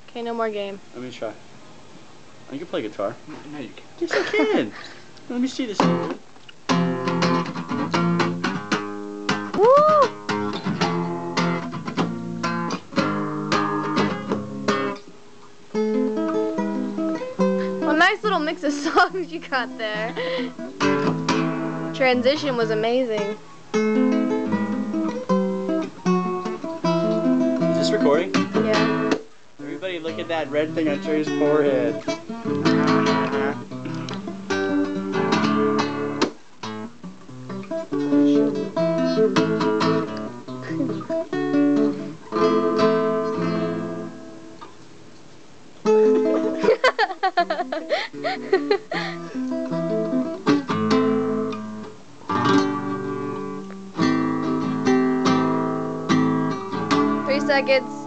Okay, no more game. Let me try. Oh, you can play guitar. No, you can't. Yes, I can. Let me see this thing, dude. Woo! Well, nice little mix of songs you got there. Transition was amazing. Is this recording? Yeah. Everybody look at that red thing on Trey's forehead. Three seconds.